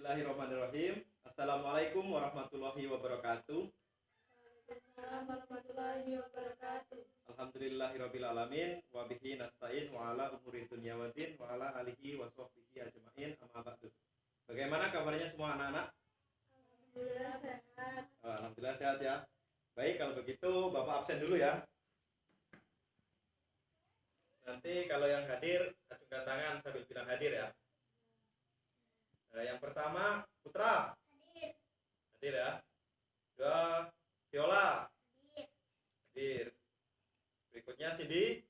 Bismillahirrahmanirrahim. Assalamualaikum warahmatullahi wabarakatuh. Waalaikumsalam warahmatullahi wabarakatuh. Alhamdulillahirabbil alamin wa bihi nasta'in wa ala umuri dunya waddin wa ala alihi wa sahbihi ajmain amma ba'du. Bagaimana kabarnya semua anak-anak? Alhamdulillah sehat. Alhamdulillah sehat ya. Baik, kalau begitu Bapak absen dulu ya. Nanti kalau yang hadir acungkan tangan sambil bilang hadir ya. Yang pertama Putra. Hadir ya. Dua Viola. Hadir. Berikutnya Cindy.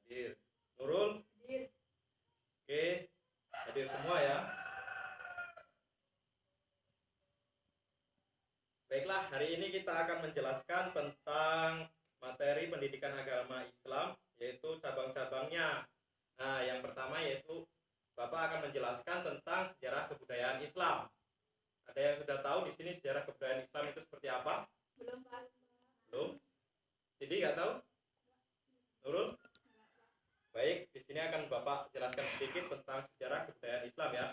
Hadir. Nurul. Hadir. Oke, hadir semua ya. Baiklah, hari ini kita akan menjelaskan tentang materi pendidikan agama Islam, yaitu cabang-cabangnya. Nah, yang pertama yaitu Bapak akan menjelaskan tentang sejarah kebudayaan Islam. Ada yang sudah tahu di sini sejarah kebudayaan Islam itu seperti apa? Belum Pak. Belum? Jadi nggak tahu? Nurul? Baik, di sini akan Bapak jelaskan sedikit tentang sejarah kebudayaan Islam ya.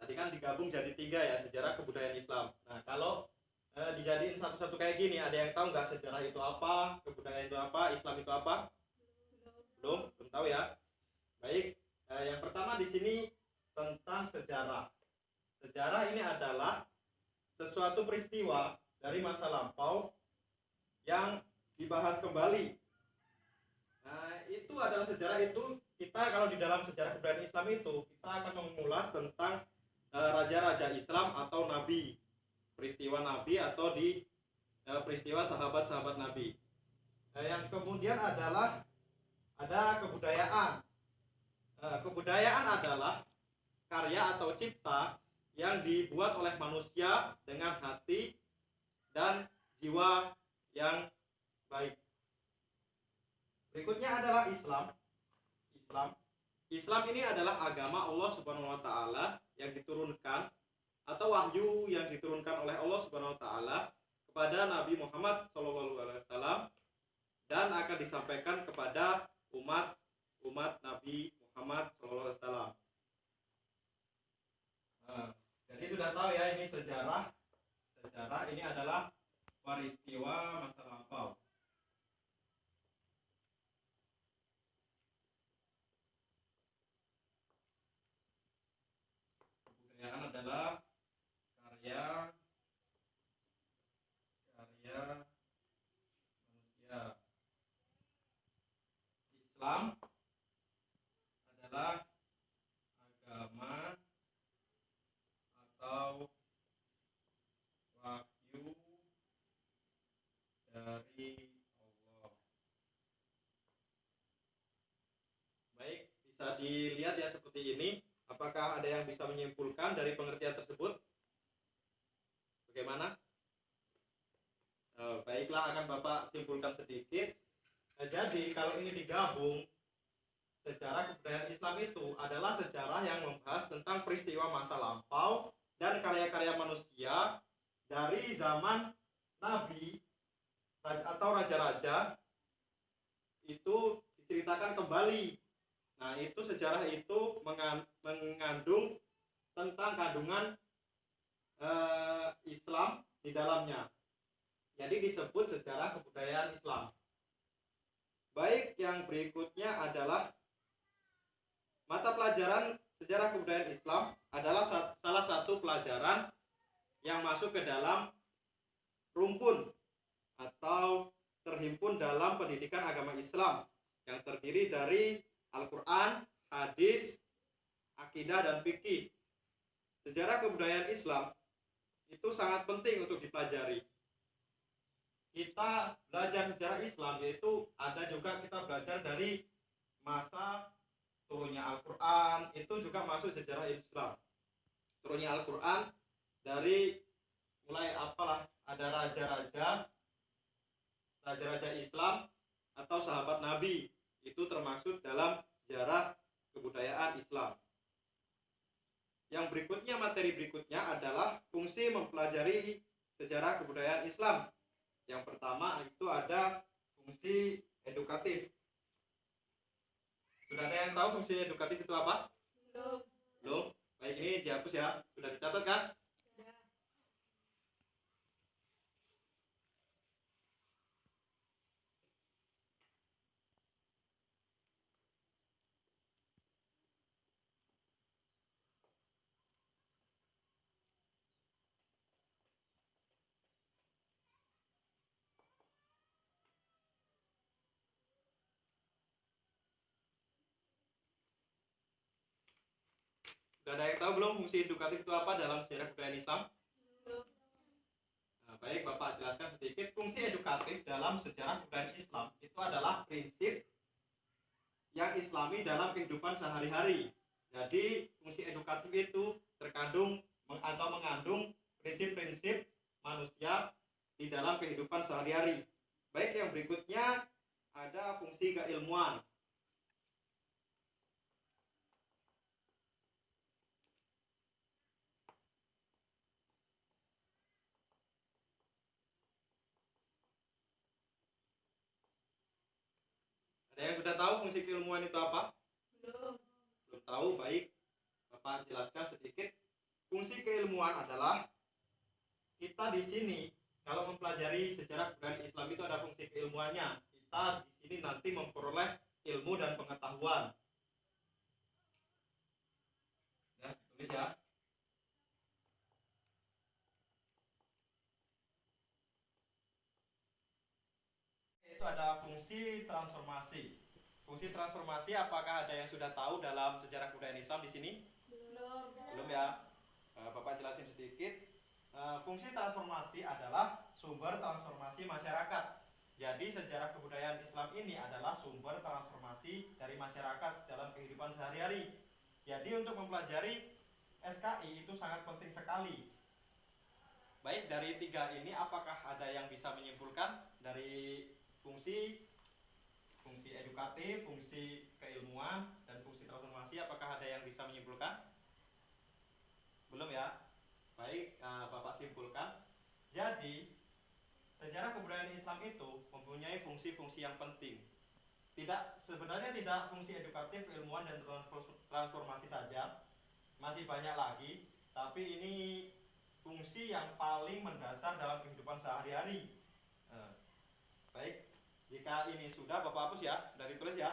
Tadi kan digabung jadi 3 ya, sejarah kebudayaan Islam. Nah, kalau dijadiin satu-satu kayak gini, ada yang tahu nggak sejarah itu apa, kebudayaan itu apa, Islam itu apa? Belum tahu ya. Baik, yang pertama di sini tentang sejarah. Sejarah ini adalah sesuatu peristiwa dari masa lampau yang dibahas kembali. Nah, itu adalah sejarah itu, kita kalau di dalam sejarah kebudayaan Islam itu, kita akan mengulas tentang raja-raja Islam atau nabi, peristiwa nabi atau di peristiwa sahabat-sahabat nabi. Yang kemudian adalah ada kebudayaan. Kebudayaan adalah karya atau cipta yang dibuat oleh manusia dengan hati dan jiwa yang baik. Berikutnya adalah Islam. Islam ini adalah agama Allah Subhanahu wa taala yang diturunkan atau wahyu yang diturunkan oleh Allah Subhanahu wa taala kepada Nabi Muhammad SAW dan akan disampaikan kepada umat Nabi Muhammad SAW. Jadi sudah tahu ya, ini sejarah. Sejarah ini adalah peristiwa masa lampau. Kebudayaan adalah karya manusia. Islam adalah agama atau wahyu dari Allah. Baik, bisa dilihat ya seperti ini. Apakah ada yang bisa menyimpulkan dari pengertian tersebut? Bagaimana? Baiklah, akan Bapak simpulkan sedikit. Jadi kalau ini digabung, sejarah kebudayaan Islam itu adalah sejarah yang membahas tentang peristiwa masa lampau dan karya-karya manusia dari zaman Nabi atau raja-raja itu diceritakan kembali. Nah, itu sejarah itu mengandung tentang kandungan Islam di dalamnya. Jadi disebut sejarah kebudayaan Islam. Baik, yang berikutnya adalah mata pelajaran sejarah kebudayaan Islam adalah salah satu pelajaran yang masuk ke dalam rumpun atau terhimpun dalam pendidikan agama Islam yang terdiri dari Al-Quran, hadis, akidah, dan fikih. Sejarah kebudayaan Islam itu sangat penting untuk dipelajari. Kita belajar sejarah Islam, yaitu ada juga kita belajar dari masa turunnya Al-Quran, itu juga masuk sejarah Islam. Turunnya Al-Quran dari mulai apalah, ada raja-raja Islam atau sahabat Nabi. Itu termasuk dalam sejarah kebudayaan Islam. Yang berikutnya, materi berikutnya adalah fungsi mempelajari sejarah kebudayaan Islam. Yang pertama itu ada fungsi edukatif. Sudah ada yang tahu fungsi edukatif itu apa? Belum. Belum? Baik, ini dihapus ya. Sudah dicatat kan? Sudah ada yang tahu belum fungsi edukatif itu apa dalam sejarah kebudayaan Islam? Belum. Nah, baik, Bapak jelaskan sedikit. Fungsi edukatif dalam sejarah kebudayaan Islam itu adalah prinsip yang islami dalam kehidupan sehari-hari. Jadi, fungsi edukatif itu terkandung atau mengandung prinsip-prinsip manusia di dalam kehidupan sehari-hari. Baik, yang berikutnya ada fungsi keilmuan. Ada yang sudah tahu fungsi keilmuan itu apa? Belum. Belum tahu? Baik, Bapak jelaskan sedikit. Fungsi keilmuan adalah kita di sini kalau mempelajari sejarah kebudayaan Islam itu ada fungsi keilmuannya. Kita di sini nanti memperoleh ilmu dan pengetahuan. Ya, tulis ya. Itu ada fungsi transformasi. Fungsi transformasi apakah ada yang sudah tahu dalam sejarah kebudayaan Islam di sini? Belum. Belum ya. Bapak jelasin sedikit. Fungsi transformasi adalah sumber transformasi masyarakat. Jadi sejarah kebudayaan Islam ini adalah sumber transformasi dari masyarakat dalam kehidupan sehari-hari. Jadi untuk mempelajari SKI itu sangat penting sekali. Baik, dari tiga ini apakah ada yang bisa menyimpulkan dari fungsi edukatif, fungsi keilmuan, dan fungsi transformasi, apakah ada yang bisa menyimpulkan? Belum ya? Baik, Bapak simpulkan. Jadi, sejarah kebudayaan Islam itu mempunyai fungsi-fungsi yang penting. Sebenarnya tidak fungsi edukatif, keilmuan, dan transformasi saja. Masih banyak lagi, tapi ini fungsi yang paling mendasar dalam kehidupan sehari-hari. Baik, jika ini sudah Bapak hapus ya, sudah ditulis ya.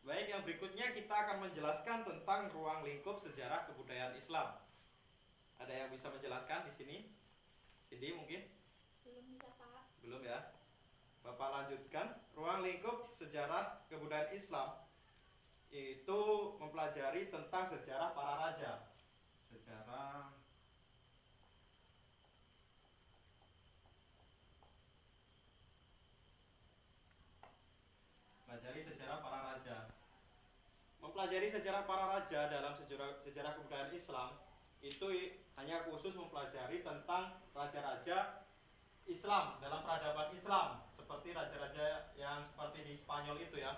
Baik, yang berikutnya kita akan menjelaskan tentang ruang lingkup sejarah kebudayaan Islam. Ada yang bisa menjelaskan di sini? Cindy mungkin? Belum bisa, Pak. Belum ya? Bapak lanjutkan. Ruang lingkup sejarah kebudayaan Islam itu mempelajari tentang sejarah para raja. Mempelajari sejarah para raja. Mempelajari sejarah para raja dalam sejarah kebudayaan Islam itu hanya khusus mempelajari tentang raja-raja Islam dalam peradaban Islam, seperti raja-raja yang seperti di Spanyol itu ya.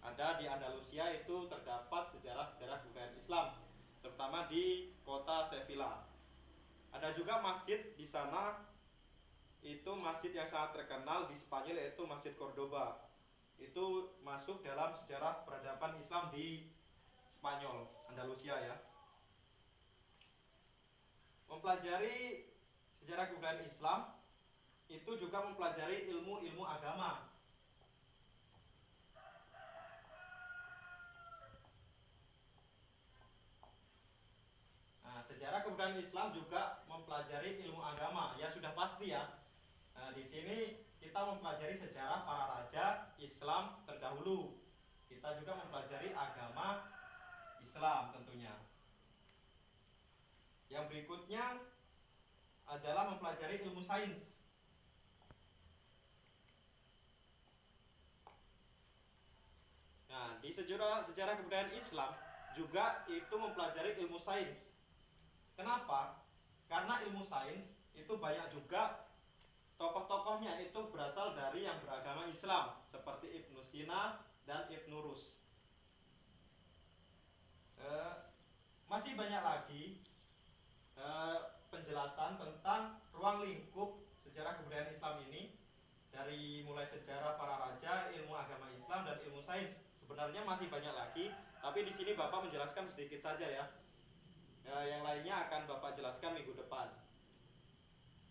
Ada di Andalusia itu terdapat sejarah-sejarah kebudayaan Islam, terutama di kota Sevilla. Ada juga masjid di sana, itu masjid yang sangat terkenal di Spanyol, yaitu Masjid Cordoba. Itu masuk dalam sejarah peradaban Islam di Spanyol, Andalusia ya. Mempelajari sejarah kebudayaan Islam itu juga mempelajari ilmu-ilmu agama. Nah, sejarah kebudayaan Islam juga mempelajari ilmu agama. Ya sudah pasti ya. Nah, di sini kita mempelajari sejarah para raja Islam terdahulu. Kita juga mempelajari agama Islam tentunya. Yang berikutnya adalah mempelajari ilmu sains. Nah, di sejarah kebudayaan Islam juga itu mempelajari ilmu sains. Kenapa? Karena ilmu sains itu banyak juga tokoh-tokohnya itu berasal dari yang beragama Islam, seperti Ibnu Sina dan Ibnu Rus. Masih banyak lagi penjelasan tentang ruang lingkup sejarah kebudayaan Islam ini, dari mulai sejarah para raja, ilmu agama Islam, dan ilmu sains. Sebenarnya masih banyak lagi, tapi di sini Bapak menjelaskan sedikit saja ya. Yang lainnya akan Bapak jelaskan minggu depan.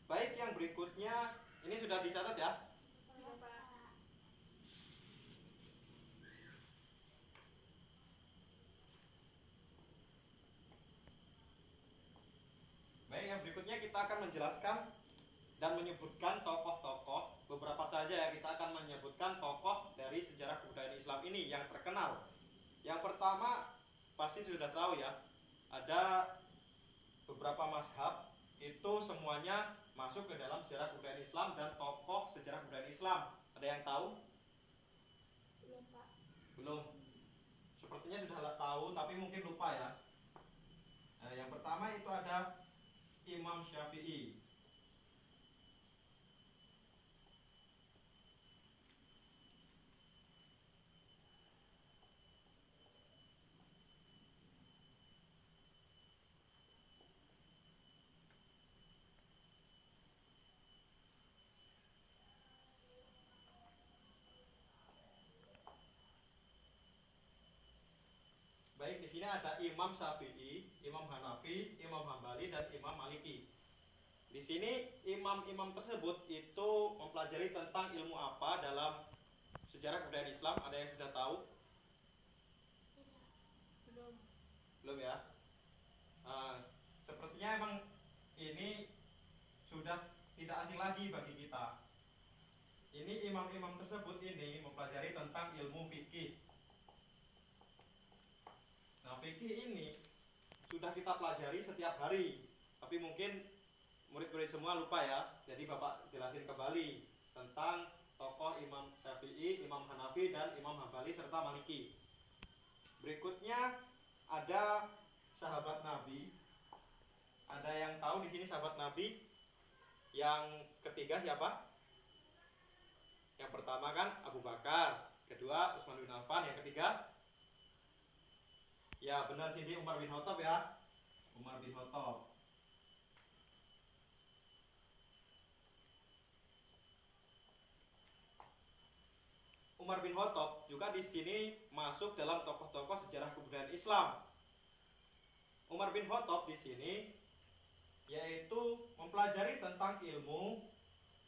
Baik, yang berikutnya ini sudah dicatat ya. Iya, Pak. Baik, yang berikutnya kita akan menjelaskan dan menyebutkan tokoh-tokoh, beberapa saja ya, kita akan menyebutkan tokoh dari sejarah kebudayaan Islam ini yang terkenal. Yang pertama pasti sudah tahu ya, ada beberapa mazhab itu semuanya masuk ke dalam sejarah kebudayaan Islam dan tokoh sejarah kebudayaan Islam. Ada yang tahu? Belum, Pak. Belum. Sepertinya sudah tahu tapi mungkin lupa ya. Yang pertama itu ada Imam Syafi'i. Baik, di sini ada Imam Syafi'i, Imam Hanafi, Imam Hambali, dan Imam Maliki. Di sini imam-imam tersebut itu mempelajari tentang ilmu apa dalam sejarah kebudayaan Islam. Ada yang sudah tahu? Belum. Belum ya? Sepertinya emang ini sudah tidak asing lagi bagi kita. Ini imam-imam tersebut ini mempelajari tentang ilmu fikih. Nah, fikih ini sudah kita pelajari setiap hari, tapi mungkin murid-murid semua lupa ya. Jadi Bapak jelasin kembali tentang tokoh Imam Syafi'i, Imam Hanafi, dan Imam Hambali serta Maliki. Berikutnya ada sahabat Nabi. Ada yang tahu di sini sahabat Nabi? Yang ketiga siapa? Yang pertama kan Abu Bakar, kedua Utsman bin Affan, yang ketiga ya benar sini Umar bin Khattab ya. Umar bin Khattab. Umar bin Khattab juga di sini masuk dalam tokoh-tokoh sejarah kebudayaan Islam. Umar bin Khattab di sini yaitu mempelajari tentang ilmu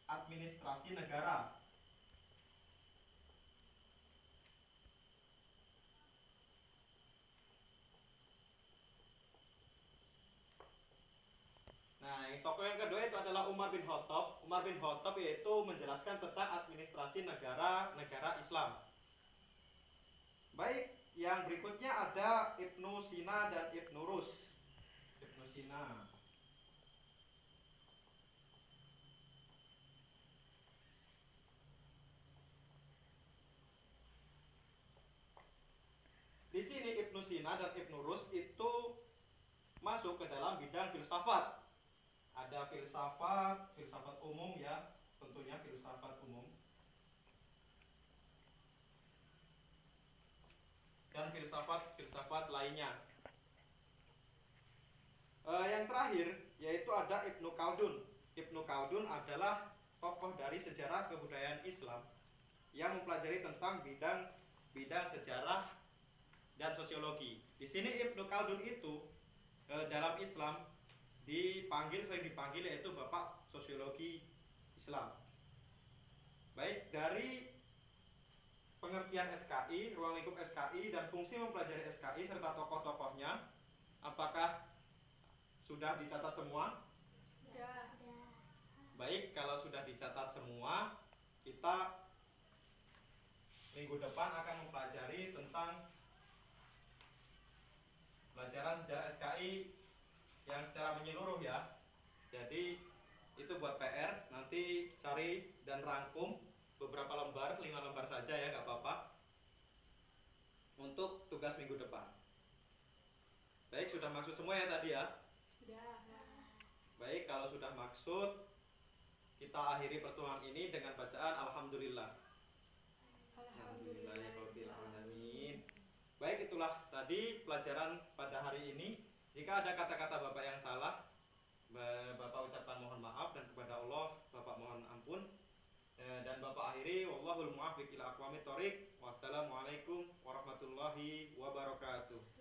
administrasi negara. Nah, tokoh yang kedua itu adalah Umar bin Khattab. Umar bin Khattab yaitu menjelaskan tentang administrasi negara Islam. Baik, yang berikutnya ada Ibnu Sina dan Ibnu Rus. Ibnu Sina. Di sini Ibnu Sina dan Ibnu Rus itu masuk ke dalam bidang filsafat. Ada filsafat umum ya, tentunya filsafat umum. Dan filsafat lainnya. Yang terakhir yaitu ada Ibnu Khaldun. Ibnu Khaldun adalah tokoh dari sejarah kebudayaan Islam yang mempelajari tentang bidang sejarah dan sosiologi. Di sini Ibnu Khaldun itu dalam Islam sering dipanggil yaitu Bapak Sosiologi Islam. Baik, dari pengertian SKI, ruang lingkup SKI, dan fungsi mempelajari SKI serta tokoh-tokohnya, apakah sudah dicatat semua? Sudah. Baik, kalau sudah dicatat semua, kita minggu depan akan mempelajari tentang pelajaran sejarah SKI yang secara menyeluruh ya. Jadi itu buat PR, nanti cari dan rangkum beberapa lembar, 5 lembar saja ya, nggak apa-apa. untuk tugas minggu depan. Baik, sudah maksud semua ya tadi ya? Sudah. Baik, kalau sudah maksud, kita akhiri pertemuan ini dengan bacaan Alhamdulillah. Alhamdulillahirabbil alamin. Baik, itulah tadi pelajaran pada hari ini. Jika ada kata-kata Bapak yang salah, Bapak ucapkan mohon maaf, dan kepada Allah Bapak mohon ampun. Dan Bapak akhiri, wallahul muwaffiq ila aqwamit thoriq. Wassalamualaikum warahmatullahi wabarakatuh.